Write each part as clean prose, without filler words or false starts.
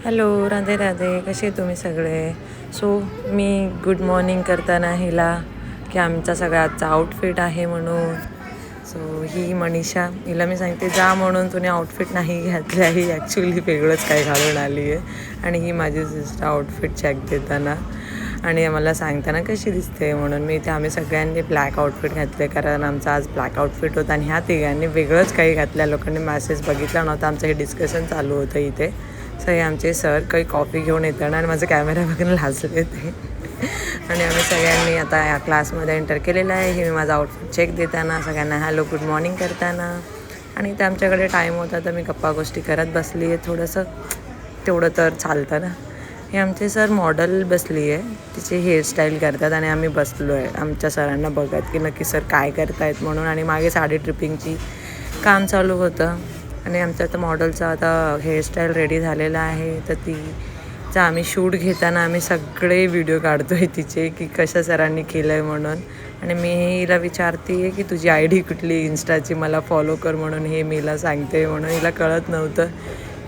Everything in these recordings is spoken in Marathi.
हॅलो, राधे राधे. कसे तुम्ही सगळे? सो मी गुड मॉर्निंग करताना हिला की आमचा सगळ्याचा आउटफिट आहे म्हणून. सो ही मनीषा, हिला मी सांगते जा म्हणून तुने आउटफिट नाही घातली आहे, ॲक्च्युली वेगळंच काय घालून आली आहे. आणि ही माझी सिस्टर आउटफिट चेक देताना आणि मला सांगताना कशी दिसते म्हणून. मी इथे आम्ही सगळ्यांनी ब्लॅक आउटफिट घातले कारण आमचा आज ब्लॅक आउटफिट होता आणि ह्या तिघांनी वेगळंच काही घातल्या. लोकांनी मेसेज बघितला नव्हता, आमचं हे डिस्कशन चालू होतं इथे. सो हे आमचे सर काही कॉफी घेऊन येताना आणि माझा कॅमेरा बघून लाजले ते. आणि आम्ही सगळ्यांनी आता या क्लासमध्ये एंटर केलेलं आहे. हे मी माझा आउटफिट चेक देताना सगळ्यांना हॅलो गुड मॉर्निंग करताना. आणि इथे आमच्याकडे टाईम होता तर मी गप्पा गोष्टी करत बसली आहे. थोडंसं तेवढं तर चालतं ना. हे आमचे सर मॉडेल बसली आहे, तिचे हेअरस्टाईल करतात आणि आम्ही बसलो आहे आमच्या सरांना बघत की नक्की सर काय करतायत म्हणून. आणि मागे साडी ट्रिपिंगची काम चालू होतं आणि आमच्या आता मॉडेलचा आता हेअरस्टाईल रेडी झालेला आहे. तर तिचा आम्ही शूट घेताना आम्ही सगळे व्हिडिओ काढतो आहे तिचे की कशा सरांनी केलं आहे म्हणून. आणि मी हिला विचारते आहे की तुझी आय डी कुठली इन्स्टाची, मला फॉलो कर म्हणून. हे मी हिला सांगते म्हणून हिला कळत नव्हतं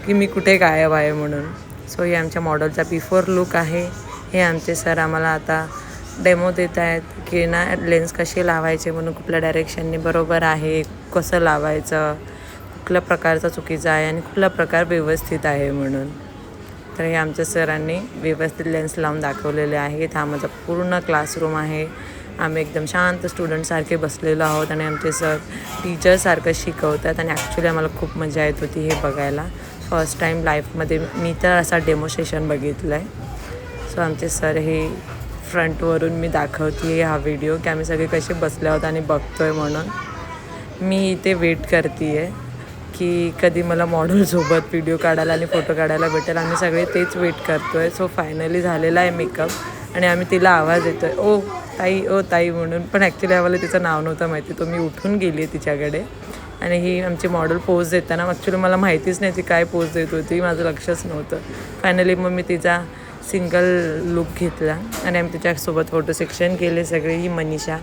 की मी कुठे गायब आहे म्हणून. सो हे आमच्या मॉडेलचा बिफोर लुक आहे. हे आमचे सर आम्हाला आता डेमो देत आहेत की ना लेन्स कशी लावायचे म्हणून, कुठल्या डायरेक्शनने बरोबर आहे, कसं लावायचं, कुठल्या प्रकारचा चुकीचा आहे आणि कुठला प्रकार व्यवस्थित आहे म्हणून. तर हे आमच्या सरांनी व्यवस्थित लेन्स लावून दाखवलेले आहेत. हा माझा पूर्ण क्लासरूम आहे. आम्ही एकदम शांत स्टुडंटसारखे बसलेलो आहोत आणि आमचे सर टीचरसारखं शिकवतात आणि ॲक्च्युली आम्हाला खूप मजा येत होती हे बघायला. फर्स्ट टाईम लाईफमध्ये मी तर असा डेमोस्ट्रेशन बघितलं आहे. सो आमचे सर हे फ्रंटवरून मी दाखवते हा व्हिडिओ की आम्ही सगळे कसे बसले आहोत आणि बघतो आहे म्हणून. मी इथे वेट करते आहे की कधी मला मॉडेलसोबत व्हिडिओ काढायला आणि फोटो काढायला भेटेल. आम्ही सगळे तेच वेट करतो आहे. सो फायनली झालेला आहे मेकअप आणि आम्ही तिला आवाज येतो आहे ओ ताई म्हणून. पण ॲक्च्युली आम्हाला तिचं नाव नव्हतं माहिती, तो मी उठून गेली आहे तिच्याकडे. आणि ही आमची मॉडेल पोज देताना ॲक्च्युली मला माहितीच नाही ती काय पोज देत होती, माझं लक्षच नव्हतं. फायनली मग मी तिचा सिंगल लुक घेतला आणि आम्ही तिच्यासोबत फोटो सेक्शन केले सगळे. ही मनीषा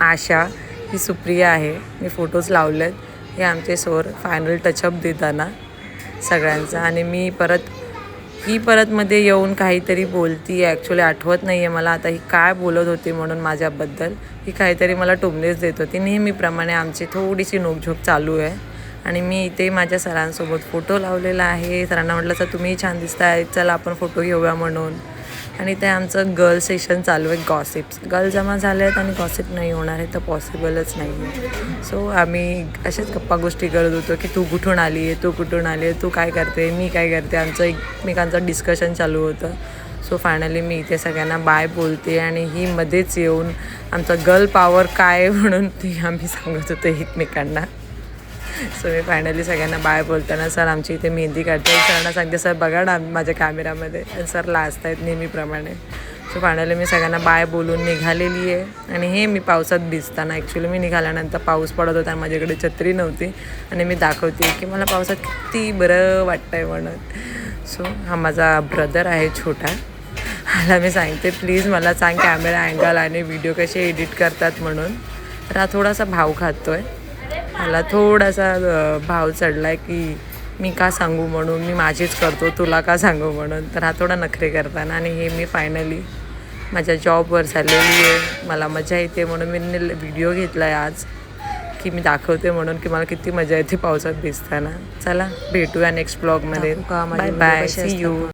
आशा, ही सुप्रिया आहे. मी फोटोज लावलेत. हे आमचे सर फायनल टचअप देताना सगळ्यांचा. आणि ही परत मध्ये येऊन काहीतरी बोलती आहे, ॲक्च्युली आठवत नाही आहे मला आता ही काय बोलत होती म्हणून माझ्याबद्दल. ही काहीतरी मला टोमणेच देत होती. नेहमीप्रमाणे आमची थोडीशी नोकझोक चालू आहे. आणि मी इथे माझ्या सरांसोबत फोटो लावलेला आहे. सरांना म्हटलं तर तुम्ही छान दिसताय, चला आपण फोटो घेऊया म्हणून. आणि ते आमचं गर्ल सेशन चालू आहे, गॉसिप्स. गर्ल जमा झाले आहेत आणि गॉसिप नाही होणार आहे तर पॉसिबलच नाही आहे. सो आम्ही अशाच गप्पा गोष्टी करत होतो की तू कुठून आली आहे, तू कुठून आली आहे, तू काय करते, मी काय करते. आमचं एकमेकांचं डिस्कशन चालू होतं. सो फायनली मी इथे सगळ्यांना बाय बोलते आणि ही मध्येच येऊन आमचा गर्ल पॉवर काय म्हणून ती आम्ही सांगत होतो एकमेकांना. सो मी फायनली सगळ्यांना बाय बोलताना सर आमची इथे मेहंदी काढते. सरांना सांगते सर बघा ना माझ्या कॅमेरामध्ये, सर लाजत आहेत नेहमीप्रमाणे. सो फायनली मी सगळ्यांना बाय बोलून निघालेली आहे. आणि हे मी पावसात भिजताना, ॲक्च्युली मी निघाल्यानंतर पाऊस पडत होता आणि माझ्याकडे छत्री नव्हती आणि मी दाखवते की मला पावसात किती बरं वाटतं आहे म्हणून. सो हा माझा ब्रदर आहे छोटा. ह्याला मी सांगते प्लीज मला सांग कॅमेरा अँगल आणि व्हिडिओ कसे एडिट करतात म्हणून. तर हा थोडासा भाव खातो आहे. मला थोडासा भाव चढला आहे की मी का सांगू म्हणून, मी माझीच करतो तुला का सांगू म्हणून. तर हा थोडा नखरे करताना. आणि हे मी फायनली माझ्या जॉबवर चाललेली आहे. मला मजा येते म्हणून मी व्हिडिओ घेतला आहे आज की मी दाखवते म्हणून की मला किती मजा येते पावसात भिजताना. चला भेटूया नेक्स्ट ब्लॉगमध्ये. Bye bye, see you.